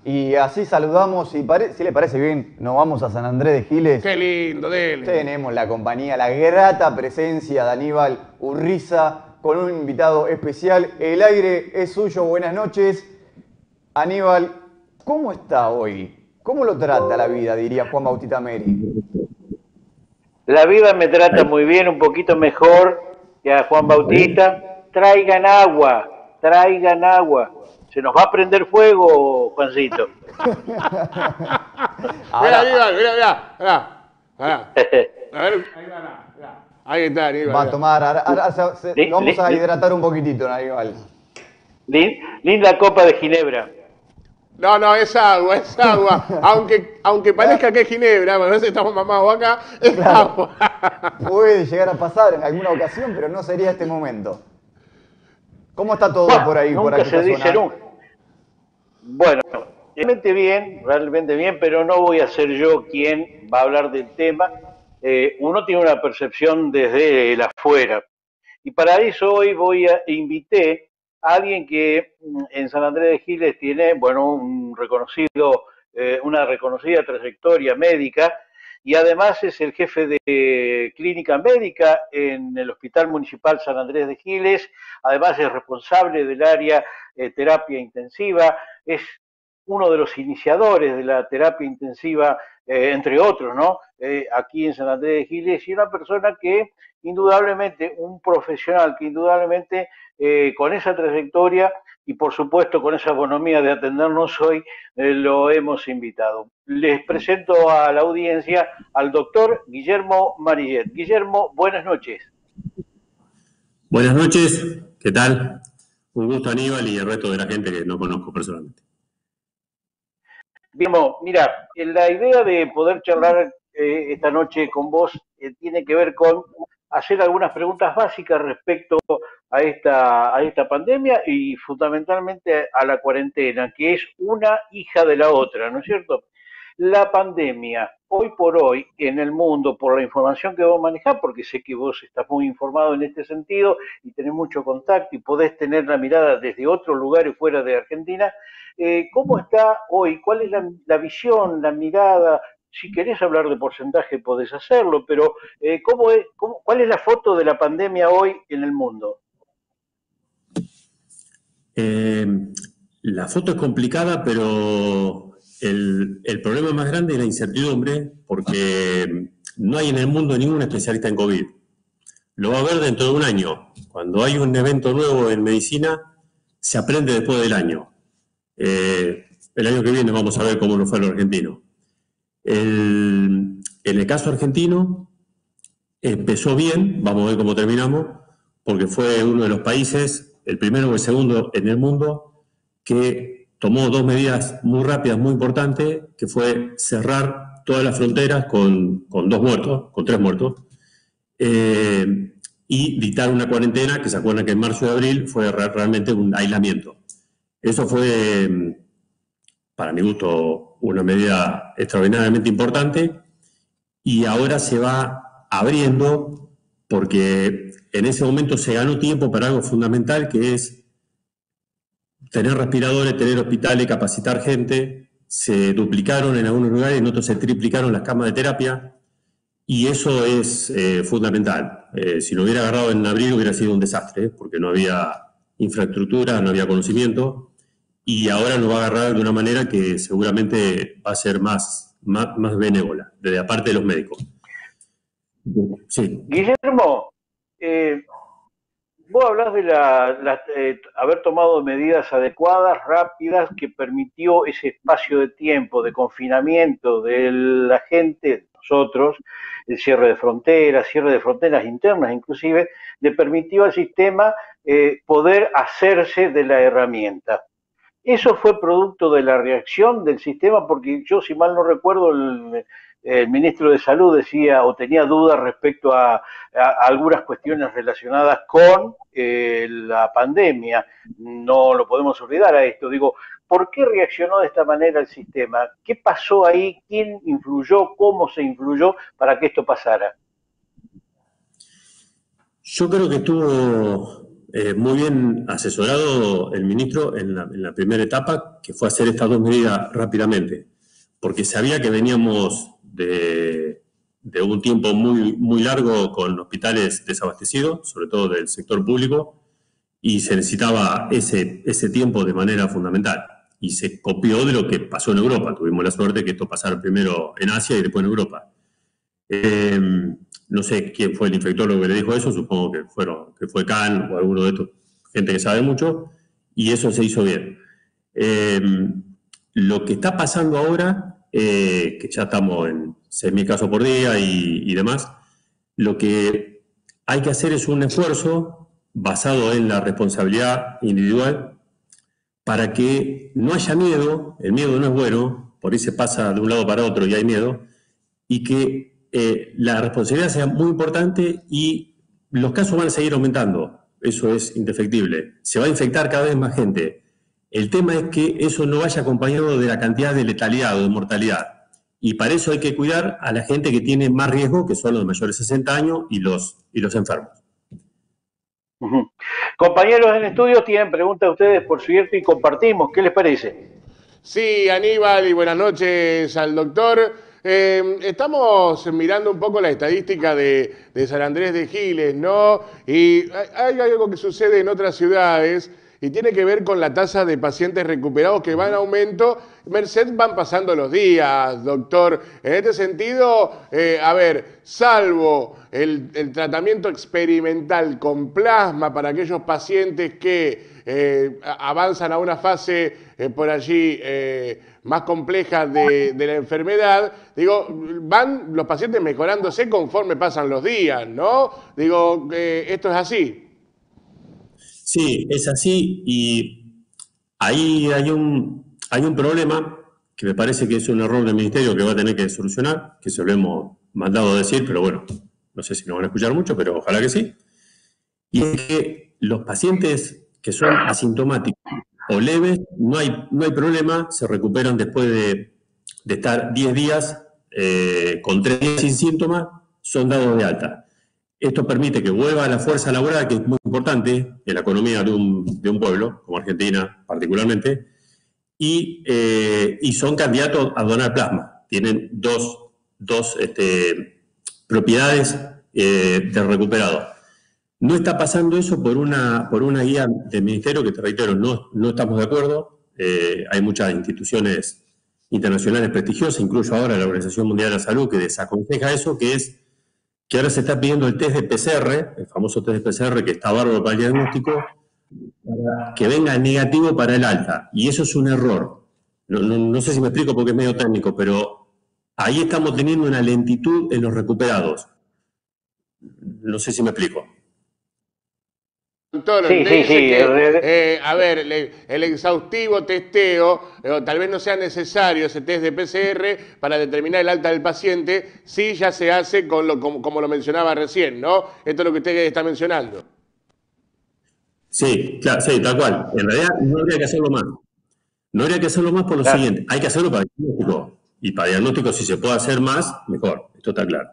Y así saludamos, si le parece bien, nos vamos a San Andrés de Giles. Qué lindo, dele. Tenemos la compañía, la grata presencia de Aníbal Urriza con un invitado especial. El aire es suyo, buenas noches. Aníbal, ¿cómo está hoy? ¿Cómo lo trata la vida, diría Juan Bautista Meri? La vida me trata muy bien, un poquito mejor que a Juan Bautista. Traigan agua, traigan agua. Se nos va a prender fuego, Juancito. Mira, Ahora Aníbal, mira. A ver, ahí va, mirá. Ahí está, Aníbal. va a tomar, ahora lo vamos a Li- hidratar un poquitito, Aníbal. Linda copa de Ginebra. No, es agua, es agua. Aunque parezca que es Ginebra, a veces estamos mamados acá, es Claro. agua. Puede llegar a pasar en alguna ocasión, pero no sería este momento. ¿Cómo está todo por ahí, por Nunca se aquella dice zona? nunca. Bueno, realmente bien, pero no voy a ser yo quien va a hablar del tema. Uno tiene una percepción desde el afuera. Y para eso hoy invité a alguien que en San Andrés de Giles tiene, bueno, una reconocida trayectoria médica y además es el jefe de clínica médica en el Hospital Municipal San Andrés de Giles, además es responsable del área terapia intensiva, es uno de los iniciadores de la terapia intensiva, entre otros, ¿no? Aquí en San Andrés de Giles, y una persona que indudablemente, un profesional que indudablemente con esa trayectoria y por supuesto con esa bonomía de atendernos hoy, lo hemos invitado. Les presento a la audiencia al doctor Guillermo Marillet. Guillermo, buenas noches. Buenas noches, ¿qué tal? Un gusto, Aníbal, y el resto de la gente que no conozco personalmente. Bien, mira, la idea de poder charlar esta noche con vos tiene que ver con hacer algunas preguntas básicas respecto a esta pandemia y fundamentalmente a la cuarentena, que es una hija de la otra, ¿no es cierto? La pandemia, hoy por hoy, en el mundo, por la información que vos manejás, porque sé que vos estás muy informado en este sentido y tenés mucho contacto y podés tener la mirada desde otros lugares fuera de Argentina, ¿cómo está hoy? ¿Cuál es la visión, la mirada? Si querés hablar de porcentaje podés hacerlo, pero ¿cuál es la foto de la pandemia hoy en el mundo? La foto es complicada, pero el problema más grande es la incertidumbre, porque no hay en el mundo ningún especialista en COVID. Lo va a haber dentro de un año. Cuando hay un evento nuevo en medicina, se aprende después del año. El año que viene vamos a ver cómo nos fue a los argentinos. En el caso argentino, empezó bien, vamos a ver cómo terminamos, porque fue uno de los países, el primero o el segundo en el mundo, que tomó dos medidas muy rápidas, muy importantes, que fue cerrar todas las fronteras con dos muertos, con 3 muertos, y dictar una cuarentena, que se acuerdan que en marzo y abril fue realmente un aislamiento. Eso fue, para mi gusto, una medida extraordinariamente importante, y ahora se va abriendo porque en ese momento se ganó tiempo para algo fundamental, que es tener respiradores, tener hospitales, capacitar gente. Se duplicaron en algunos lugares, en otros se triplicaron las camas de terapia, y eso es fundamental. Si lo hubiera agarrado en abril hubiera sido un desastre, porque no había infraestructura, no había conocimiento, y ahora lo va a agarrar de una manera que seguramente va a ser más benévola, desde la parte de los médicos. Sí. Guillermo, vos hablás de haber tomado medidas adecuadas, rápidas, que permitió ese espacio de tiempo de confinamiento de la gente, nosotros, el cierre de fronteras internas inclusive, le permitió al sistema poder hacerse de la herramienta. Eso fue producto de la reacción del sistema, porque yo, si mal no recuerdo, el ministro de Salud decía o tenía dudas respecto a algunas cuestiones relacionadas con la pandemia. No lo podemos olvidar a esto. Digo, ¿por qué reaccionó de esta manera el sistema? ¿Qué pasó ahí? ¿Quién influyó? ¿Cómo se influyó para que esto pasara? Yo creo que estuvo muy bien asesorado el ministro en la primera etapa, que fue hacer estas dos medidas rápidamente, porque sabía que veníamos de un tiempo muy largo con hospitales desabastecidos, sobre todo del sector público, y se necesitaba ese tiempo de manera fundamental. Y se copió de lo que pasó en Europa. Tuvimos la suerte que esto pasara primero en Asia y después en Europa. No sé quién fue el infectólogo que le dijo eso, supongo que fue Kahn o alguno de estos, gente que sabe mucho, y eso se hizo bien. Lo que está pasando ahora, que ya estamos en 6.000 casos por día y demás, lo que hay que hacer es un esfuerzo basado en la responsabilidad individual para que no haya miedo. El miedo no es bueno, por ahí se pasa de un lado para otro y hay miedo, y que la responsabilidad sea muy importante y los casos van a seguir aumentando. Eso es indefectible. Se va a infectar cada vez más gente. El tema es que eso no vaya acompañado de la cantidad de letalidad o de mortalidad. Y para eso hay que cuidar a la gente que tiene más riesgo, que son los de mayores de 60 años y los enfermos. Compañeros en estudio tienen preguntas a ustedes, por cierto, y compartimos. ¿Qué les parece? Sí, Aníbal, y buenas noches al doctor. Estamos mirando un poco la estadística de San Andrés de Giles, ¿no? Y hay algo que sucede en otras ciudades y tiene que ver con la tasa de pacientes recuperados que va en aumento. Van pasando los días, doctor. En este sentido, salvo el tratamiento experimental con plasma para aquellos pacientes que avanzan a una fase por allí más compleja de la enfermedad, digo, van los pacientes mejorándose conforme pasan los días, ¿no? Digo, esto es así. Sí, es así, y ahí hay un problema que me parece que es un error del Ministerio que va a tener que solucionar, que se lo hemos mandado a decir, pero bueno, no sé si nos van a escuchar mucho, pero ojalá que sí. Y es que los pacientes que son asintomáticos o leves, no hay problema, se recuperan después de estar 10 días, con 3 días sin síntomas, son dados de alta. Esto permite que vuelva a la fuerza laboral, que es muy importante en la economía de un pueblo, como Argentina particularmente, y son candidatos a donar plasma. Tienen dos propiedades de recuperado. No está pasando eso por una guía del Ministerio, que te reitero, no estamos de acuerdo. Hay muchas instituciones internacionales prestigiosas, incluso ahora la Organización Mundial de la Salud, que desaconseja eso, que ahora se está pidiendo el test de PCR, el famoso test de PCR que está bárbaro para el diagnóstico, para que venga negativo para el alta. Y eso es un error. No sé si me explico porque es medio técnico, pero ahí estamos teniendo una lentitud en los recuperados. No sé si me explico. Sí. El exhaustivo testeo, tal vez no sea necesario ese test de PCR para determinar el alta del paciente, si ya se hace como lo mencionaba recién, ¿no? Esto es lo que usted está mencionando. Sí, claro, sí, tal cual. En realidad no habría que hacerlo más. No habría que hacerlo más por lo siguiente. Hay que hacerlo para diagnóstico. Y para diagnóstico, si se puede hacer más, mejor. Esto está claro.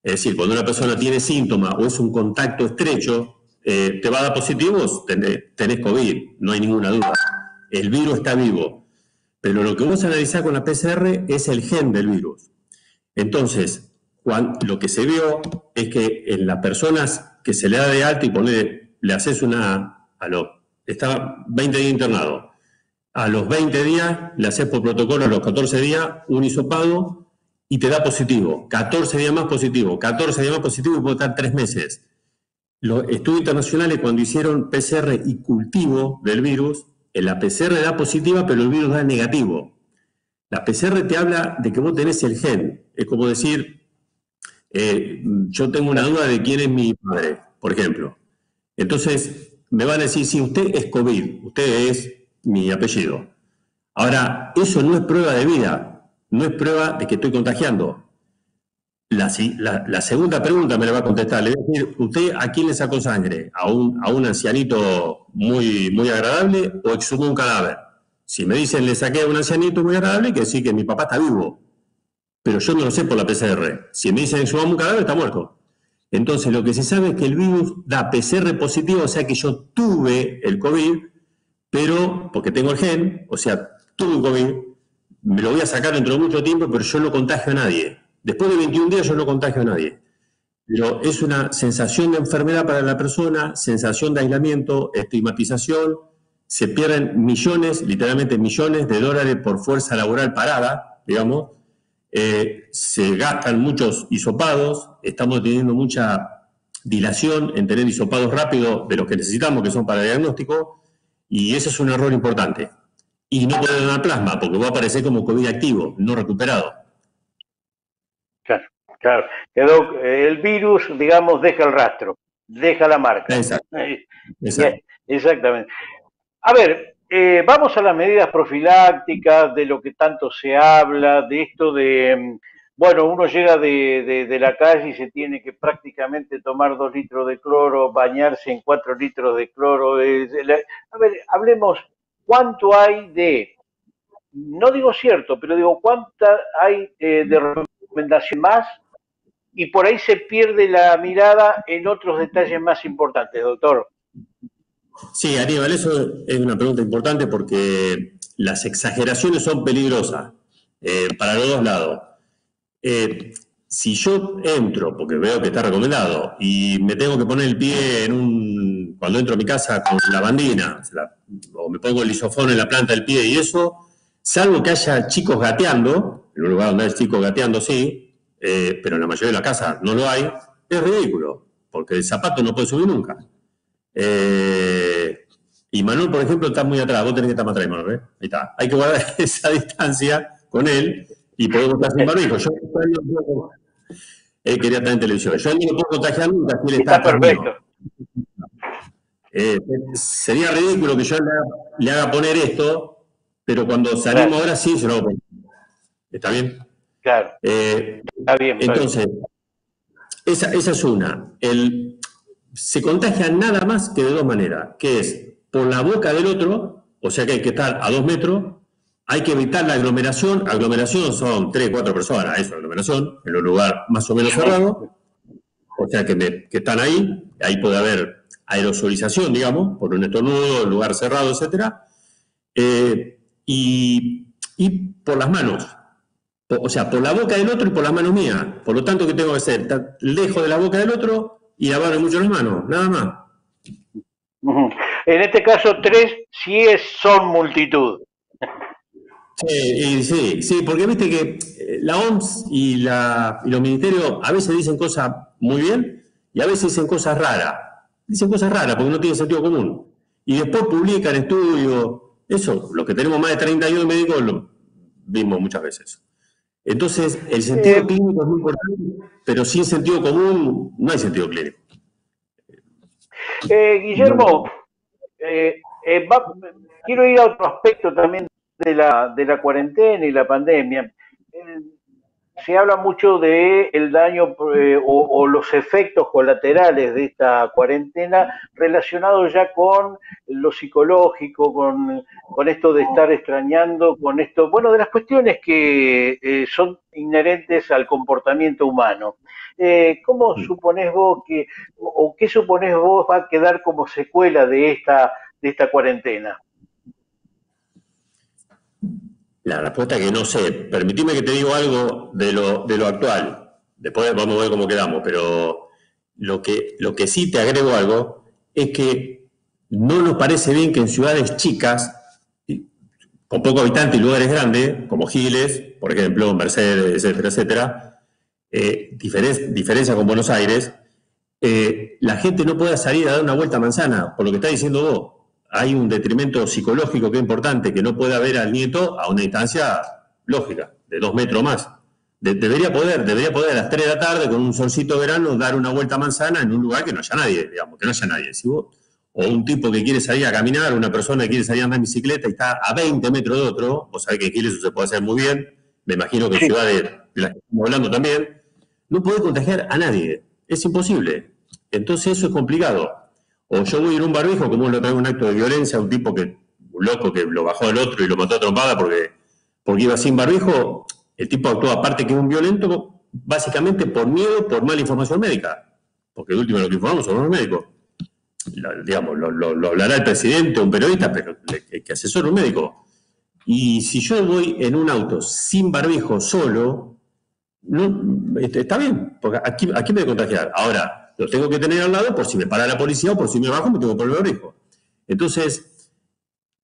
Es decir, cuando una persona tiene síntomas o es un contacto estrecho, te va a dar positivo, tenés COVID, no hay ninguna duda. El virus está vivo. Pero lo que vamos a analizar con la PCR es el gen del virus. Entonces, lo que se vio es que en las personas que se le da de alta y le haces está 20 días internado. A los 20 días le haces por protocolo, a los 14 días, un hisopado y te da positivo. 14 días más positivo, 14 días más positivo y puede estar 3 meses. Los estudios internacionales, cuando hicieron PCR y cultivo del virus, en la PCR da positiva, pero el virus da negativo. La PCR te habla de que vos tenés el gen. Es como decir, yo tengo una duda de quién es mi padre, por ejemplo. Entonces, me van a decir, sí, usted es COVID, usted es mi apellido. Ahora, eso no es prueba de vida, no es prueba de que estoy contagiando. La segunda pregunta me la va a contestar. Le voy a decir, ¿usted a quién le sacó sangre? ¿A un ancianito muy agradable o exhumó un cadáver? Si me dicen le saqué a un ancianito muy agradable, quiere decir que mi papá está vivo. Pero yo no lo sé por la PCR. Si me dicen exhumamos un cadáver, está muerto. Entonces, lo que se sabe es que el virus da PCR positivo, o sea que yo tuve el COVID, pero, porque tengo el gen, o sea, tuve el COVID, me lo voy a sacar dentro de mucho tiempo, pero yo no contagio a nadie. Después de 21 días yo no contagio a nadie. Pero es una sensación de enfermedad para la persona, sensación de aislamiento, estigmatización, se pierden millones, literalmente millones de dólares por fuerza laboral parada, digamos, se gastan muchos hisopados, estamos teniendo mucha dilación en tener hisopados rápidos de los que necesitamos, que son para diagnóstico, y ese es un error importante. Y no puede donar plasma, porque va a aparecer como COVID activo, no recuperado. Claro, claro. El virus, digamos, deja el rastro, deja la marca. Exacto. Exacto. Exactamente. A ver, vamos a las medidas profilácticas, de lo que tanto se habla, de esto de, bueno, uno llega de la calle y se tiene que prácticamente tomar 2 litros de cloro, bañarse en 4 litros de cloro. A ver, hablemos, ¿cuánto hay de, no digo cierto, pero digo, cuánta hay de recomendación más? Y por ahí se pierde la mirada en otros detalles más importantes, doctor. Sí, Aníbal, eso es una pregunta importante porque las exageraciones son peligrosas para los dos lados. Si yo entro, porque veo que está recomendado, y me tengo que poner el pie cuando entro a mi casa con lavandina, o me pongo el lisofón en la planta del pie y eso, salvo que haya chicos gateando, en un lugar donde hay chicos gateando sí, pero en la mayoría de las casas no lo hay, es ridículo, porque el zapato no puede subir nunca. Y Manuel, por ejemplo, está muy atrás. Vos tenés que estar más atrás, Manuel, ¿eh? Ahí está. Hay que guardar esa distancia con él y podemos estar sin barbijo. Él quería estar en televisión. Yo no lo puedo contagiar nunca si él está perfecto. Sería ridículo que yo le haga poner esto, pero cuando salimos ahora sí se lo hago poner. ¿Está bien? Claro. Está bien. Entonces, esa es una. Se contagia nada más que de 2 maneras, que es por la boca del otro, o sea que hay que estar a 2 metros, hay que evitar la aglomeración. Aglomeración son 3, 4 personas, eso es aglomeración, en un lugar más o menos cerrado, o sea que están ahí puede haber aerosolización, digamos, por un estornudo, lugar cerrado, etc. Y por las manos, o sea, por la boca del otro y por las manos mías. Por lo tanto, ¿qué tengo que hacer? Estar lejos de la boca del otro y lavarme mucho las manos, nada más. En este caso, 3 sí son multitud. Sí, porque viste que la OMS y los ministerios a veces dicen cosas muy bien y a veces dicen cosas raras. Dicen cosas raras porque no tienen sentido común. Y después publican estudios. Eso, los que tenemos más de 30 años de médicos lo vimos muchas veces. Entonces, el sentido clínico es muy importante, pero sin sentido común no hay sentido clínico. Guillermo, quiero ir a otro aspecto también de la cuarentena y la pandemia. Se habla mucho de el daño o los efectos colaterales de esta cuarentena relacionados ya con lo psicológico, con esto de estar extrañando, con esto, bueno, de las cuestiones que son inherentes al comportamiento humano. ¿Cómo suponés vos o qué suponés vos va a quedar como secuela de esta cuarentena? La respuesta es que no sé. Permitime que te digo algo de lo actual. Después vamos a ver cómo quedamos, pero lo que sí te agrego algo es que no nos parece bien que en ciudades chicas, con pocos habitantes y lugares grandes, como Giles, por ejemplo, Mercedes, etcétera, diferencia con Buenos Aires, la gente no pueda salir a dar una vuelta a manzana, por lo que está diciendo vos. Hay un detrimento psicológico que es importante, que no pueda ver al nieto a una distancia lógica, de 2 metros más. Debería poder a las 3 de la tarde, con un solcito de verano, dar una vuelta a manzana en un lugar que no haya nadie, digamos, que no haya nadie. Si vos, o un tipo que quiere salir a caminar, una persona que quiere salir a andar en bicicleta y está a 20 metros de otro, vos sabés que en Giles eso se puede hacer muy bien, me imagino que en ciudades de las que estamos hablando también, no podés contagiar a nadie, es imposible. Entonces eso es complicado. O yo voy a ir a un barbijo, como lo traigo un acto de violencia, un loco que lo bajó al otro y lo mató a trompada porque iba sin barbijo, el tipo actuó, aparte que es un violento, básicamente por miedo, por mala información médica. porque de último lo que informamos son los médicos. Digamos, lo hablará el presidente o un periodista, pero el que asesora un médico. Y si yo voy en un auto sin barbijo solo, no, está bien, porque aquí me voy a contagiar. Ahora, lo tengo que tener al lado por si me para la policía o por si me bajo me tengo que poner el barbijo. Entonces,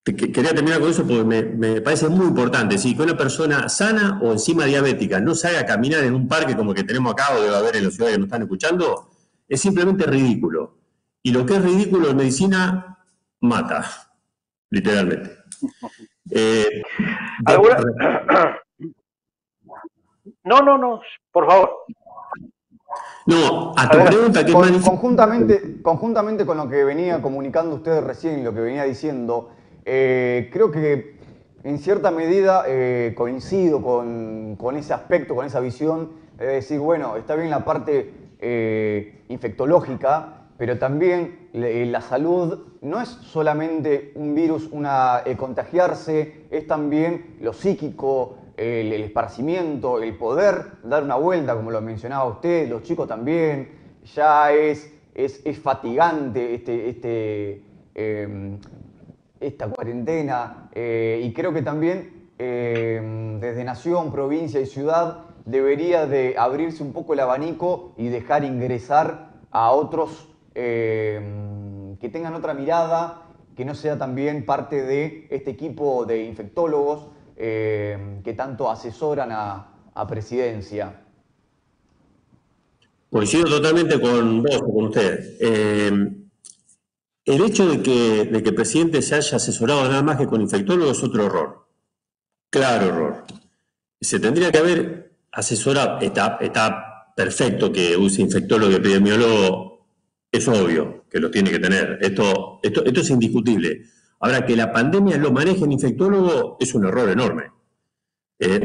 quería terminar con eso porque me parece muy importante, ¿sí? Que una persona sana o encima diabética no salga a caminar en un parque como el que tenemos acá o debe haber en las ciudades que nos están escuchando, es simplemente ridículo. Y lo que es ridículo en medicina mata, literalmente. No, por favor. No, a tu pregunta que conjuntamente con lo que venía comunicando usted recién, lo que venía diciendo, creo que en cierta medida coincido con ese aspecto, con esa visión, de decir, bueno, está bien la parte infectológica, pero también la salud no es solamente un virus, contagiarse, es también lo psíquico, el esparcimiento, el poder dar una vuelta, como lo mencionaba usted, los chicos también, ya es fatigante esta cuarentena, y creo que también desde nación, provincia y ciudad debería de abrirse un poco el abanico y dejar ingresar a otros que tengan otra mirada, que no sea también parte de este equipo de infectólogos que tanto asesoran a presidencia. Coincido totalmente con vos, con usted. El hecho de que el presidente se haya asesorado nada más que con infectólogos es otro error. Claro error. Se tendría que haber asesorado. Está perfecto que use infectólogo y epidemiólogo. Es obvio que lo tiene que tener. Esto es indiscutible. Ahora, que la pandemia lo maneje en infectólogo es un error enorme.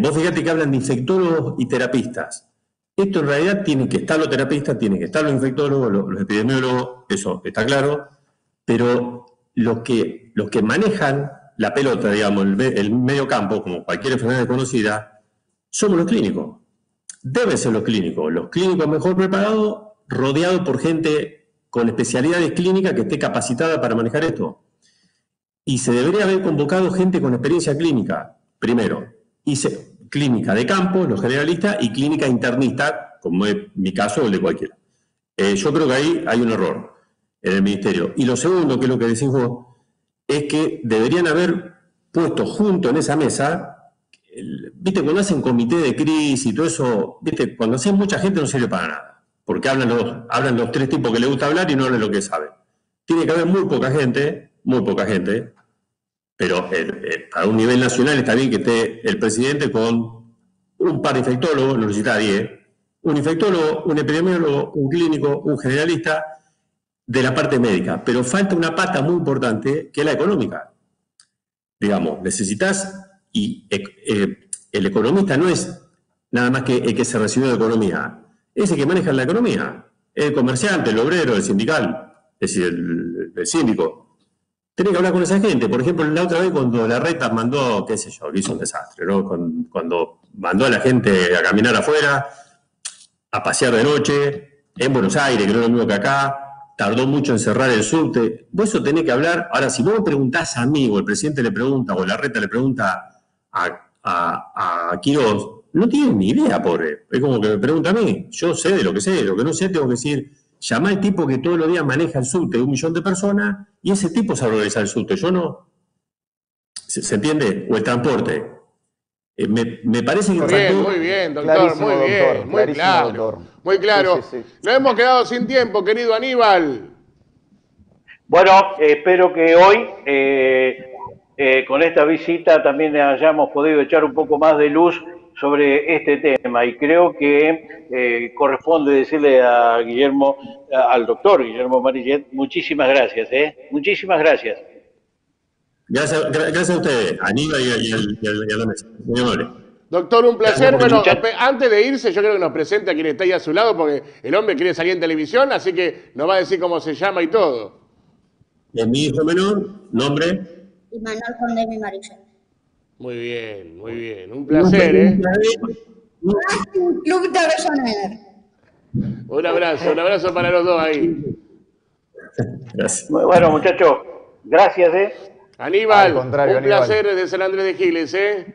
Vos fíjate que hablan de infectólogos y terapistas. Esto en realidad tiene que estar los terapistas, tienen que estar los infectólogos, los epidemiólogos, eso está claro, pero los que manejan la pelota, digamos, el medio campo, como cualquier enfermedad desconocida, somos los clínicos. Deben ser los clínicos mejor preparados, rodeados por gente con especialidades clínicas que esté capacitada para manejar esto. Y se debería haber convocado gente con experiencia clínica, primero. Clínica de campo, los generalistas, y clínica internista, como es mi caso o el de cualquiera. Yo creo que ahí hay un error en el ministerio. Y lo segundo, que es lo que decís vos, es que deberían haber puesto junto en esa mesa, viste, cuando hacen comité de crisis y todo eso, viste, cuando hacen mucha gente no sirve para nada, porque hablan los tres tipos que les gusta hablar y no hablan lo que saben. Tiene que haber muy poca gente, pero para un nivel nacional está bien que esté el presidente con un par de infectólogos, no necesita 10, un infectólogo, un epidemiólogo, un clínico, un generalista de la parte médica. Pero falta una pata muy importante que es la económica. Digamos, necesitas, y el economista no es nada más que el que se recibió de economía, es el que maneja la economía, el comerciante, el obrero, el sindical, es decir, el síndico. Tenés que hablar con esa gente. Por ejemplo, la otra vez cuando Larreta mandó, qué sé yo, hizo un desastre, ¿no? Cuando mandó a la gente a caminar afuera, a pasear de noche, en Buenos Aires, que no es lo mismo que acá, tardó mucho en cerrar el subte. Vos eso tenés que hablar. Ahora, si vos me preguntás a mí, o el presidente le pregunta, o Larreta le pregunta a Quirós, no tienen ni idea, pobre. Es como que me pregunta a mí. Yo sé de lo que sé, lo que no sé tengo que decir. Llamá al tipo que todos los días maneja el subte de 1 millón de personas y ese tipo sabe organizar el subte. Yo no. ¿Se entiende? O el transporte. Me parece que muy bien, doctor, muy bien, muy claro. Doctor. Muy claro. Sí. Nos hemos quedado sin tiempo, querido Aníbal. Bueno, espero que hoy, con esta visita, también hayamos podido echar un poco más de luz sobre este tema, y creo que corresponde decirle a al doctor Guillermo Marillet, muchísimas gracias, muchísimas gracias. Gracias a ustedes, a Aníbal y a la mesa. Muy amable. Doctor, un placer. Bueno, antes de irse, yo creo que nos presente a quien está ahí a su lado, porque el hombre quiere salir en televisión, así que nos va a decir cómo se llama y todo. Es mi hijo menor, nombre. Imanol Condemi Marillet. Muy bien. Un placer, Club de Avellaneda. Un abrazo para los dos ahí. Gracias. Bueno, muchachos, gracias, Aníbal, Al contrario, un Aníbal. placer desde San Andrés de Giles, ¿eh?